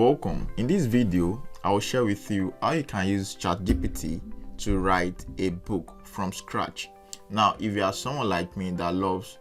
welcome. In this video, I'll share with you how you can use ChatGPT to write a book from scratch. Now, if you are someone like me that loves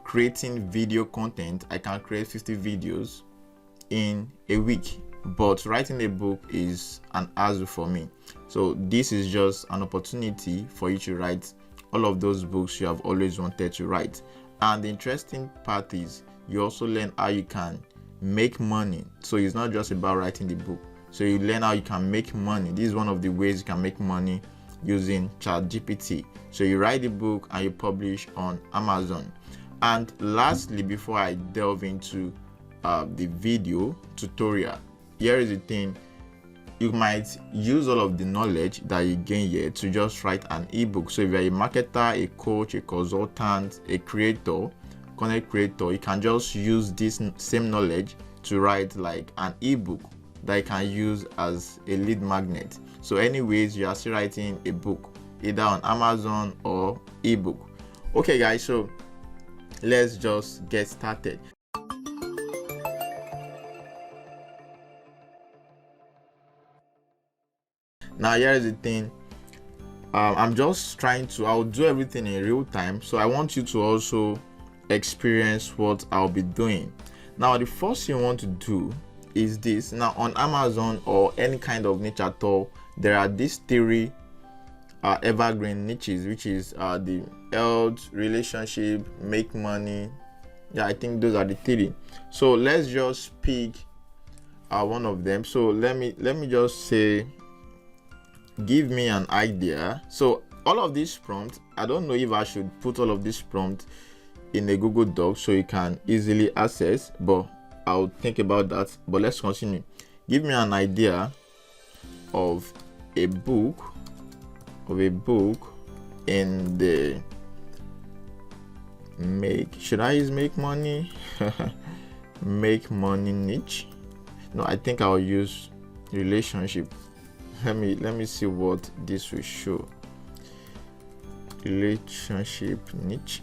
creating video content, I can create 50 videos in a week, but writing a book is an hassle for me. So this is just an opportunity for you to write all of those books you have always wanted to write. And the interesting part is you also learn how you can make money. So it's not just about writing the book. So you learn how you can make money. This is one of the ways you can make money using ChatGPT. So you write the book and you publish on Amazon. And lastly, before I delve into the video tutorial, here is the thing. You might use all of the knowledge that you gain here to just write an ebook. So if you're a marketer, a coach, a consultant, a creator, content creator, you can just use this same knowledge to write like an ebook that you can use as a lead magnet. So anyways, you are still writing a book either on Amazon or ebook. Okay guys, so let's just get started. Now here is the thing. I'm just I'll do everything in real time, so I want you to also experience what I'll be doing. Now the first thing you want to do is this. Now on Amazon or any kind of niche at all, there are these three evergreen niches, which is the health, relationship, make money. Yeah, I think those are the three. So let's just pick one of them. So let me just say, give me an idea. So all of these prompts, I don't know if I should put all of these prompts in a Google Doc so you can easily access, but I'll think about that. But let's continue. Give me an idea of a book in the should I use make money make money niche? No, I think I'll use relationship. Let me see what this will show. Relationship niche.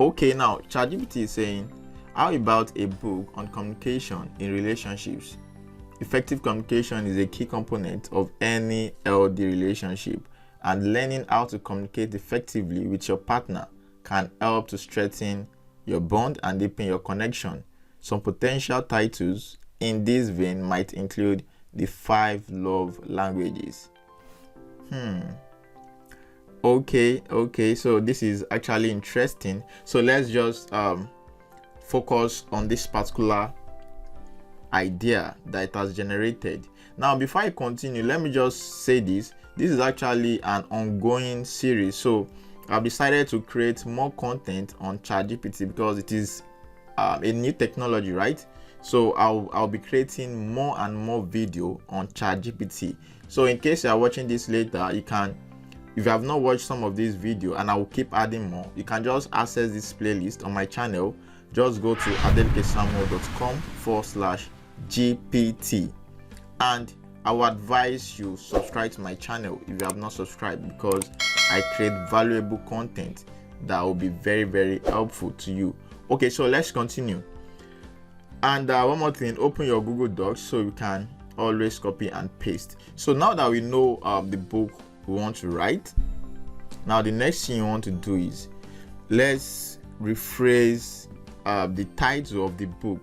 Okay, now ChatGPT is saying, how about a book on communication in relationships? Effective communication is a key component of any healthy relationship, and learning how to communicate effectively with your partner can help to strengthen your bond and deepen your connection. Some potential titles in this vein might include the 5 love languages. Okay, so this is actually interesting. So let's just focus on this particular idea that it has generated. Now before I continue, let me just say this is actually an ongoing series. So I've decided to create more content on ChatGPT because it is a new technology, right? So I'll be creating more and more video on ChatGPT. So in case you are watching this later, you can, if you have not watched some of these videos, and I will keep adding more, you can just access this playlist on my channel. Just go to adelkesamuel.com/GPT, and I would advise you subscribe to my channel if you have not subscribed, because I create valuable content that will be very, very helpful to you. Okay, so let's continue. And one more thing, open your Google Docs so you can always copy and paste. So now that we know the book we want to write, now the next thing you want to do is, let's rephrase the title of the book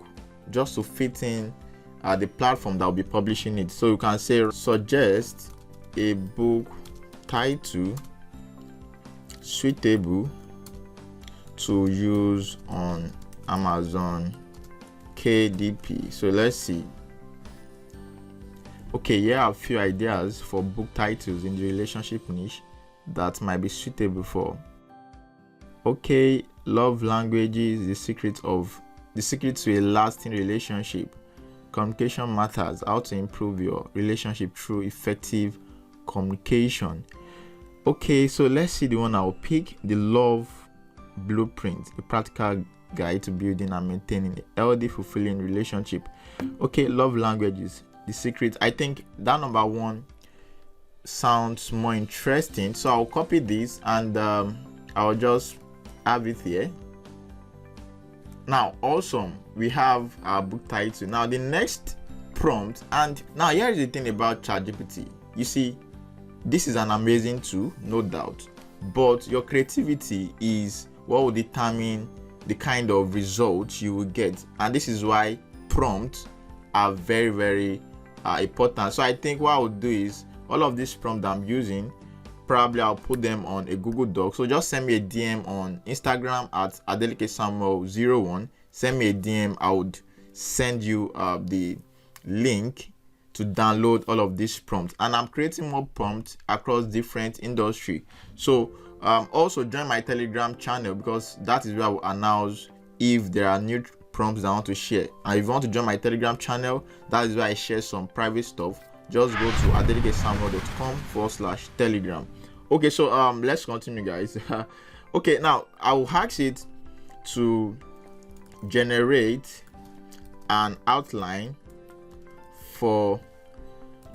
just to fit in the platform that will be publishing it. So you can say, suggest a book title suitable to use on Amazon KDP. So let's see. Okay, here are a few ideas for book titles in the relationship niche that might be suitable for. Okay, love languages, the secret to a lasting relationship. Communication matters, how to improve your relationship through effective communication. Okay, so let's see the one I'll pick, the love blueprint, a practical guide to building and maintaining a healthy, fulfilling relationship. Okay, love languages, the secret. I think that number one sounds more interesting, so I'll copy this and I'll just have it here. Now, awesome, we have our book title. Now, the next prompt, and now here is the thing about ChatGPT. You see, this is an amazing tool, no doubt, but your creativity is what will determine the kind of results you will get, and this is why prompts are very, very important. So I think what I would do is all of these prompts I'm using, probably I'll put them on a Google Doc. So just send me a DM on Instagram at adelikesamuel01. Send me a DM. I would send you the link to download all of these prompts, and I'm creating more prompts across different industry. So also join my Telegram channel, because that is where I will announce if there are new prompts I want to share. And if you want to join my Telegram channel, that is where I share some private stuff. Just go to adelikesamuel.com/telegram. Okay, so let's continue, guys. Okay, now I will ask it to generate an outline for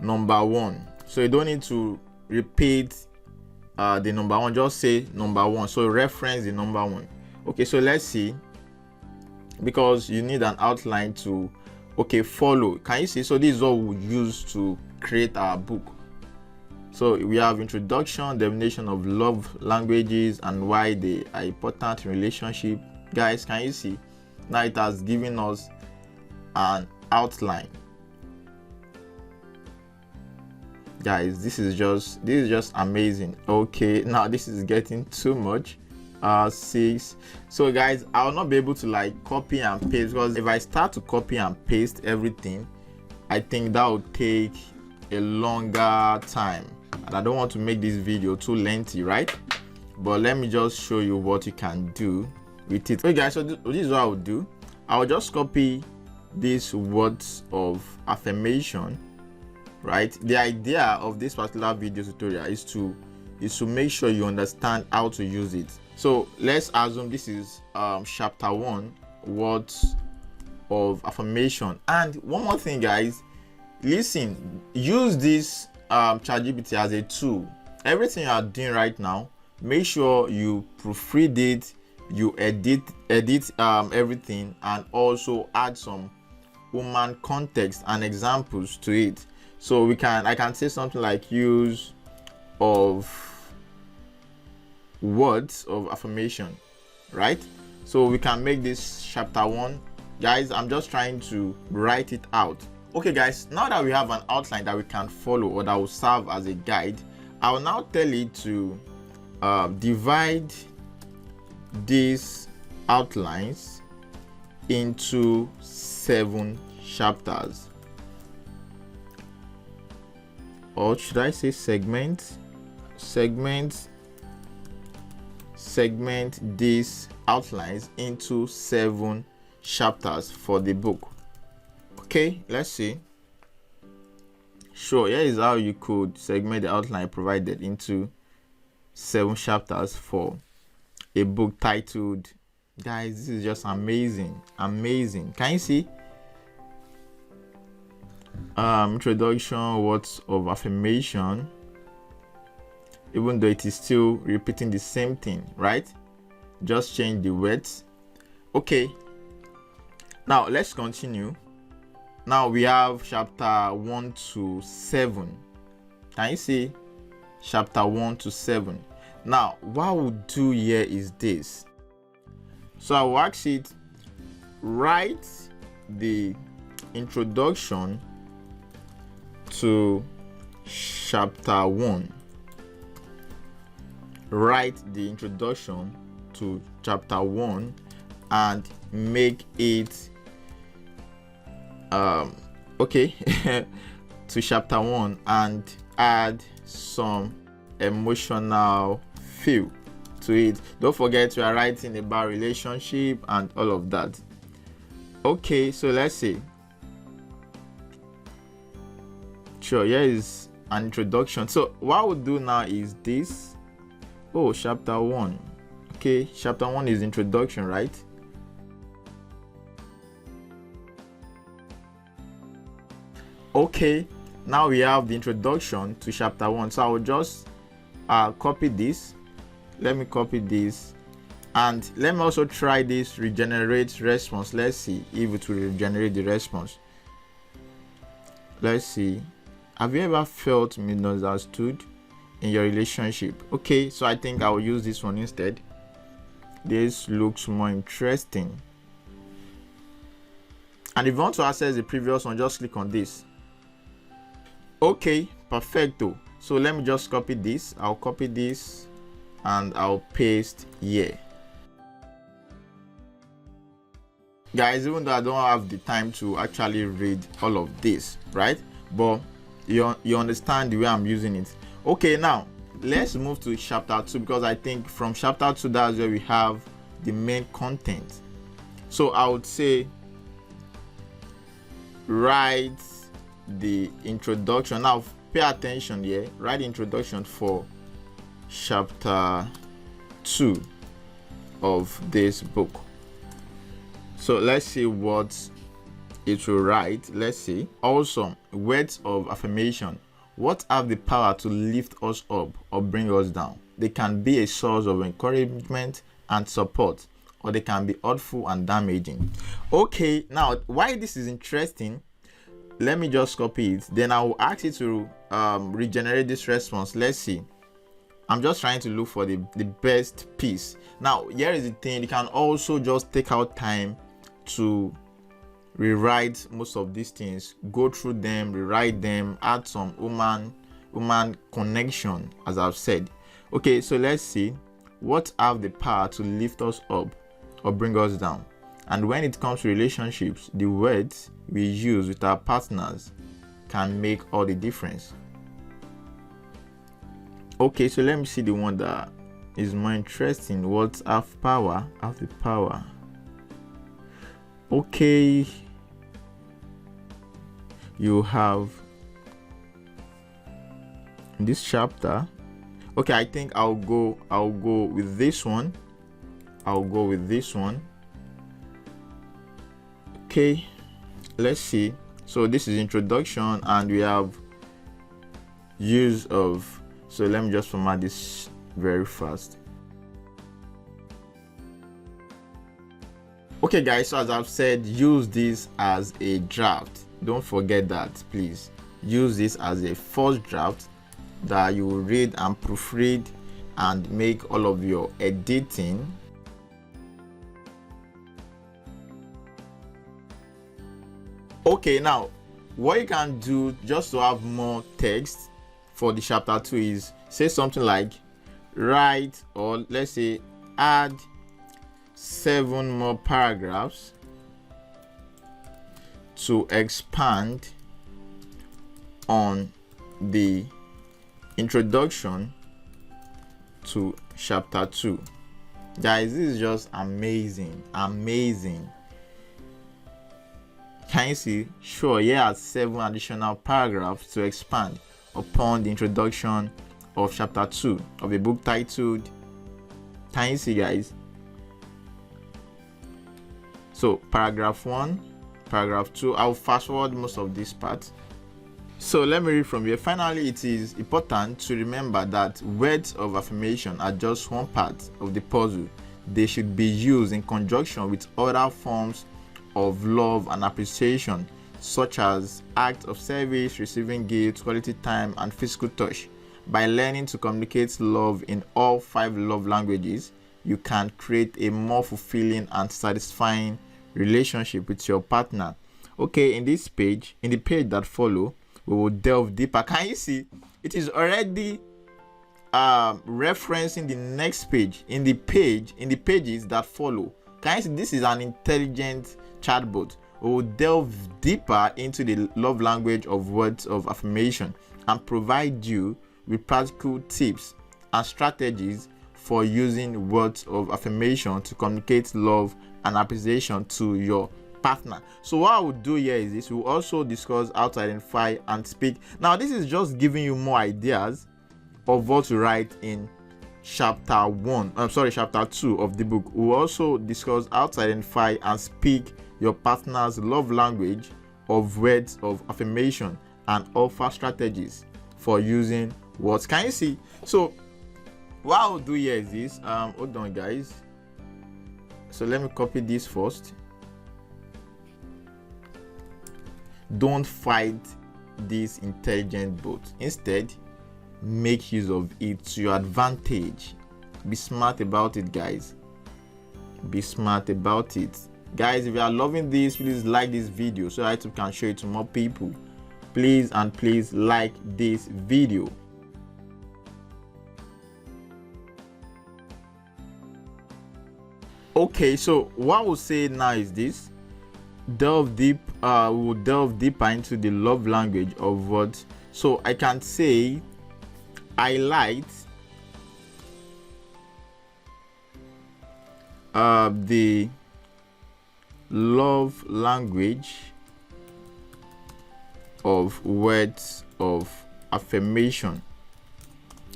number 1. So you don't need to repeat the number 1, just say number 1. So reference the number 1. Okay, so let's see, because you need an outline to follow. Can you see? So this is what we use to create our book. So we have introduction, definition of love languages and why they are important in relationship. Guys, can you see? Now it has given us an outline. Guys, this is just amazing. Okay, now this is getting too much. 6. So guys, I will not be able to like copy and paste, because if I start to copy and paste everything, I think that would take a longer time, and I don't want to make this video too lengthy, right? But let me just show you what you can do with it. Okay guys, so this is what I would do. I will just copy these words of affirmation, right? The idea of this particular video tutorial is to make sure you understand how to use it. So let's assume this is chapter 1, words of affirmation. And one more thing, guys, listen, use this ChatGPT as a tool. Everything you are doing right now, make sure you proofread it, you edit everything, and also add some human context and examples to it. So I can say something like use of words of affirmation, right? So we can make this chapter 1. Guys, I'm just trying to write it out. Okay guys, now that we have an outline that we can follow, or that will serve as a guide, I will now tell it to divide these outlines into 7 chapters, or should I say segment these outlines into 7 chapters for the book. Okay, let's see. Sure, here is how you could segment the outline provided into 7 chapters for a book titled, guys, this is just amazing. Can you see? Introduction, words of affirmation, even though it is still repeating the same thing, right? Just change the words. Okay, now let's continue. Now we have chapter 1 to 7. Can you see? Chapter 1 to 7. Now what we'll do here is this. So I will ask it, write the introduction to chapter 1. Write the introduction to chapter 1 and make it to chapter 1 and add some emotional feel to it. Don't forget we are writing about relationship and all of that. Okay, so let's see. Sure, here is an introduction. So what we'll do now is this. Oh, chapter 1. Okay, chapter 1 is introduction, right? Okay, now we have the introduction to chapter 1. So I will just copy this. Let me copy this And let me also try this regenerate response. Let's see if it will regenerate the response. Let's see. Have you ever felt misunderstood in your relationship? Okay, so I think I'll use this one instead. This looks more interesting. And if you want to access the previous one, just click on this. Okay, perfecto. So let me just copy this. I'll copy this and I'll paste here. Guys, even though I don't have the time to actually read all of this, right? But you understand the way I'm using it. Okay, now let's move to chapter 2, because I think from chapter 2, that's where we have the main content. So I would say write the introduction. Now pay attention here. Write the introduction for chapter 2 of this book. So let's see what it will write. Let's see. Awesome. Words of affirmation. What have the power to lift us up or bring us down? They can be a source of encouragement and support, or they can be hurtful and damaging. Okay, now why this is interesting, let me just copy it. Then I will ask you to regenerate this response. Let's see. I'm just trying to look for the best piece. Now, here is the thing. You can also just take out time to rewrite most of these things, go through them, rewrite them, add some human connection, as I've said. Okay, so let's see. What have the power to lift us up or bring us down? And when it comes to relationships, the words we use with our partners can make all the difference. Okay, so let me see the one that is more interesting. What have the power? Okay, you have this chapter. Okay, I think I'll go with this one. Okay, let's see. So this is introduction, and we have use of. So let me just format this very fast. Okay guys, so as I've said, use this as a draft. Don't forget that, please. Use this as a first draft that you will read and proofread and make all of your editing. Okay, now what you can do just to have more text for the chapter 2 is say something like write, or let's say add 7 more paragraphs to expand on the introduction to chapter 2. Guys, this is just amazing. Can you see? Sure, here are 7 additional paragraphs to expand upon the introduction of chapter 2 of a book titled, can you see guys? So paragraph 1, paragraph 2, I'll fast forward most of this part. So let me read from here. Finally, it is important to remember that words of affirmation are just one part of the puzzle. They should be used in conjunction with other forms of love and appreciation, such as acts of service, receiving gifts, quality time, and physical touch. By learning to communicate love in all 5 love languages, you can create a more fulfilling and satisfying relationship with your partner. Okay, in the page that follow, we will delve deeper. Can you see? It is already referencing the next page in the pages that follow. Can you see? This is an intelligent chatbot. We will delve deeper into the love language of words of affirmation and provide you with practical tips and strategies for using words of affirmation to communicate love and appreciation to your partner. So what I will do here is this: we'll also discuss how to identify and speak. Now this is just giving you more ideas of what to write in chapter 2 of the book. We'll also discuss how to identify and speak your partner's love language of words of affirmation and offer strategies for using words. Can you see? So what I'll do here is this. Hold on guys. So let me copy this first. Don't fight this intelligent bot. Instead, make use of it to your advantage. Be smart about it, guys. Be smart about it. Guys, if you are loving this, please like this video so that YouTube can show it to more people. Please and please like this video. Okay, so what we'll say now is this. Delve deep. We will delve deeper into the love language of what. So I can say highlight the love language of words of affirmation.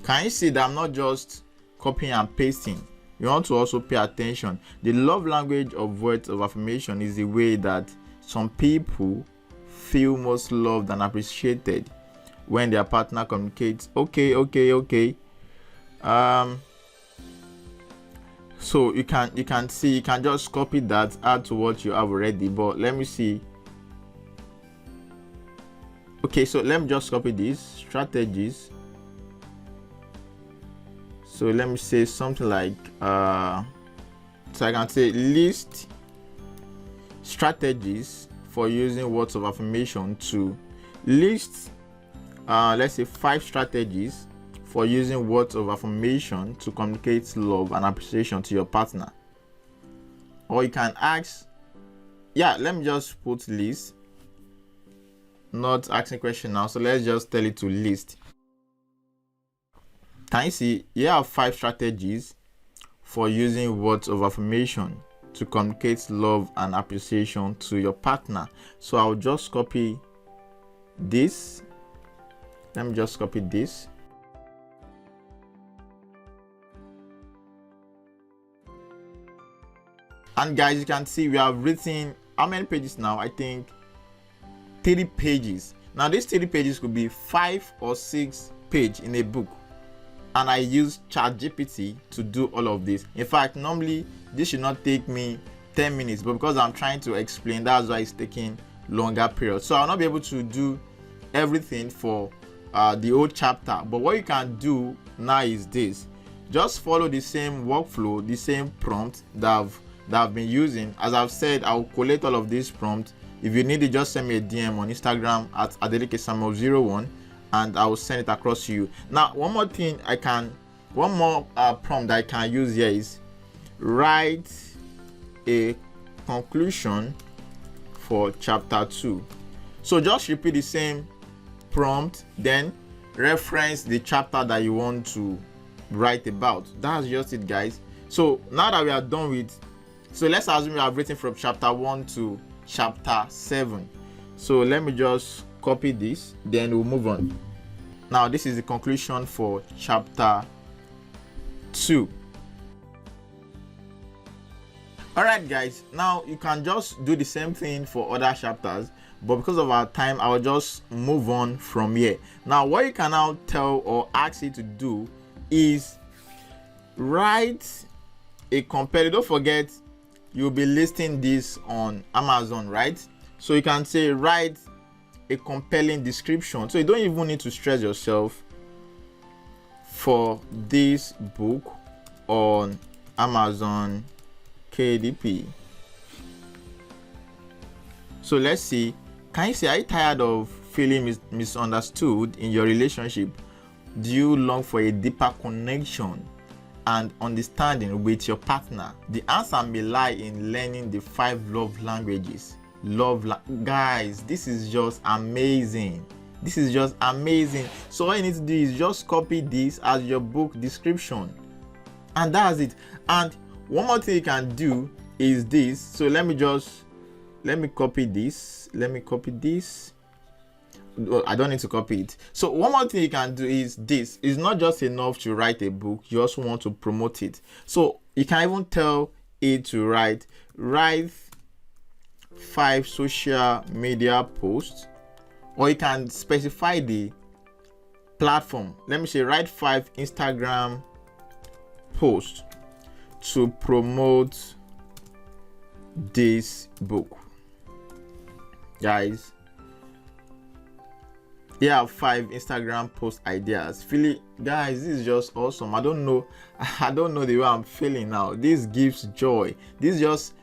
Can you see that I'm not just copying and pasting? You want to also pay attention. The love language of words of affirmation is the way that some people feel most loved and appreciated when their partner communicates. Okay. So you can see, you can just copy that, add to what you have already. But let me see. Okay, so let me just copy these strategies. So let me say something like so I can say list strategies for using words of affirmation to list let's say 5 strategies for using words of affirmation to communicate love and appreciation to your partner. Or you can ask, let me just put list, not asking question now. So let's just tell it to list. Can you see, here are 5 strategies for using words of affirmation to communicate love and appreciation to your partner. So I'll just copy this. Let me just copy this. And guys, you can see we have written how many pages now? I think 30 pages. Now these 30 pages could be 5 or 6 pages in a book. And I use ChatGPT to do all of this. In fact, normally this should not take me 10 minutes, but because I'm trying to explain, that's why it's taking longer period. So I'll not be able to do everything for the whole chapter. But what you can do now is this. Just follow the same workflow, the same prompt that I've been using. As I've said, I'll collect all of these prompts. If you need it, just send me a DM on Instagram at adeleke-samuel01. and I will send it across to you. Now, one more prompt I can use here is write a conclusion for chapter 2. So just repeat the same prompt, then reference the chapter that you want to write about. That's just it, guys. So now that we are done with, so let's assume we have written from chapter 1 to chapter 7. So let me just copy this, then we'll move on. Now this is the conclusion for chapter 2. Alright guys, now you can just do the same thing for other chapters, but because of our time, I'll just move on from here. Now what you can now tell or ask it to do is write a compelling, don't forget you'll be listing this on Amazon, right? So you can say write a compelling description. So you don't even need to stress yourself for this book on Amazon KDP. So let's see. Can you say, are you tired of feeling misunderstood in your relationship? Do you long for a deeper connection and understanding with your partner? The answer may lie in learning the 5 love languages. Guys, this is just amazing. This is just amazing. So all you need to do is just copy this as your book description, and that's it. And one more thing you can do is this. So let me copy this. I don't need to copy it. So one more thing you can do is this. It's not just enough to write a book, you also want to promote it. So you can even tell it to write 5 social media posts, or you can specify the platform. Let me say write 5 Instagram posts to promote this book. Guys, here are 5 Instagram post ideas. Guys, this is just awesome. I don't know the way I'm feeling now. This gives joy. This just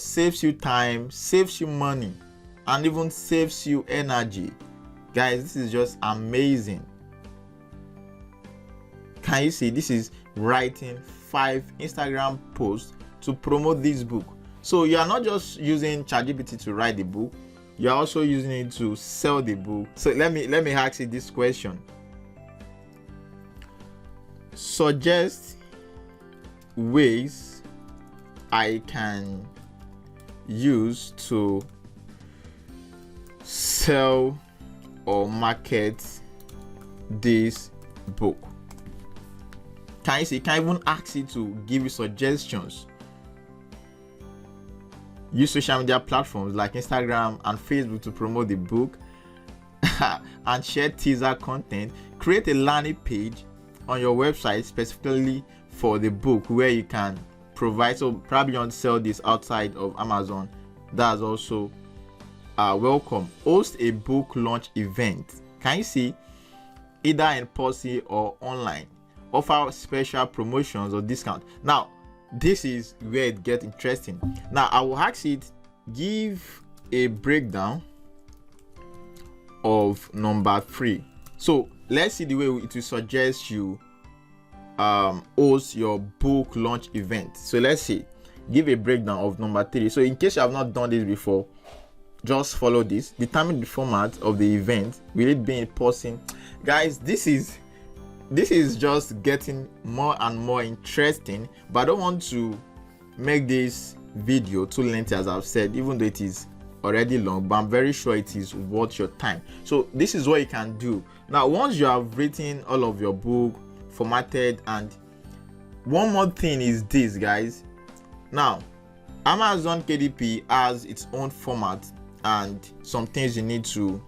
saves you time, saves you money, and even saves you energy. Guys, this is just amazing. Can you see? This is writing 5 Instagram posts to promote this book. So you are not just using ChatGPT to write the book, you're also using it to sell the book. So let me ask you this question. Suggest ways I can use to sell or market this book. Can you see? You can even ask it to give you suggestions. Use social media platforms like Instagram and Facebook to promote the book and share teaser content. Create a landing page on your website specifically for the book where you can provide. So probably you want to sell this outside of Amazon. That's also welcome. Host a book launch event. Can you see? Either in person or online. Offer special promotions or discount. Now, this is where it gets interesting. Now, I will ask it, give a breakdown of number 3. So let's see the way it will suggest you host your book launch event. So let's see, give a breakdown of number 3. So in case you have not done this before, just follow this. Determine the format of the event. Will it be in person? Guys, this is just getting more and more interesting, but I don't want to make this video too lengthy, as I've said, even though it is already long, but I'm very sure it is worth your time. So this is what you can do. Now, once you have written all of your book, formatted, and one more thing is this, guys. Now, Amazon KDP has its own format and some things you need to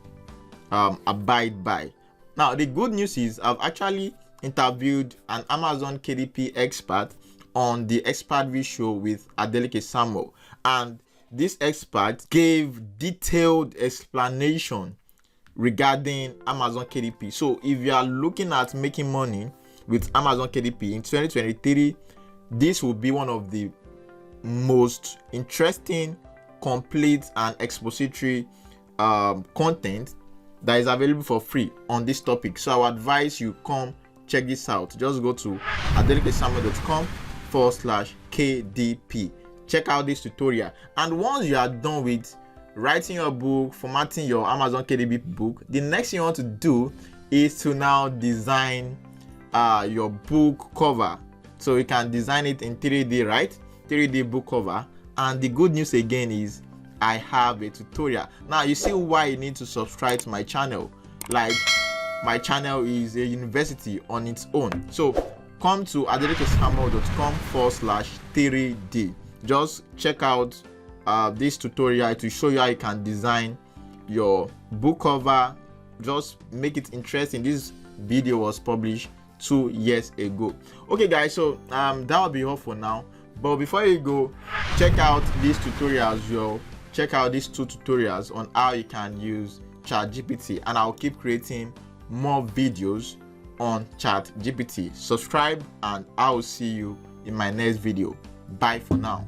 abide by. Now, the good news is I've actually interviewed an Amazon KDP expert on the Expert V Show with Adeleke Samuel, and this expert gave detailed explanation regarding Amazon KDP. So if you are looking at making money with Amazon KDP in 2023, this will be one of the most interesting, complete, and expository content that is available for free on this topic. So I would advise you come check this out. Just go to adelekesamuel.com/KDP. Check out this tutorial, and once you are done with writing your book, formatting your Amazon KDP book, the next thing you want to do is to now design your book cover. So you can design it in 3D, right? 3D book cover. And the good news again is I have a tutorial. Now you see why you need to subscribe to my channel. Like, my channel is a university on its own. So come to adelekesamuel.com/3D. Just check out this tutorial to show you how you can design your book cover. Just make it interesting. This video was published 2 years ago. Okay guys, so that will be all for now. But before you go, check out these tutorials. Check out these 2 tutorials on how you can use ChatGPT, and I'll keep creating more videos on ChatGPT. Subscribe, and I'll see you in my next video. Bye for now.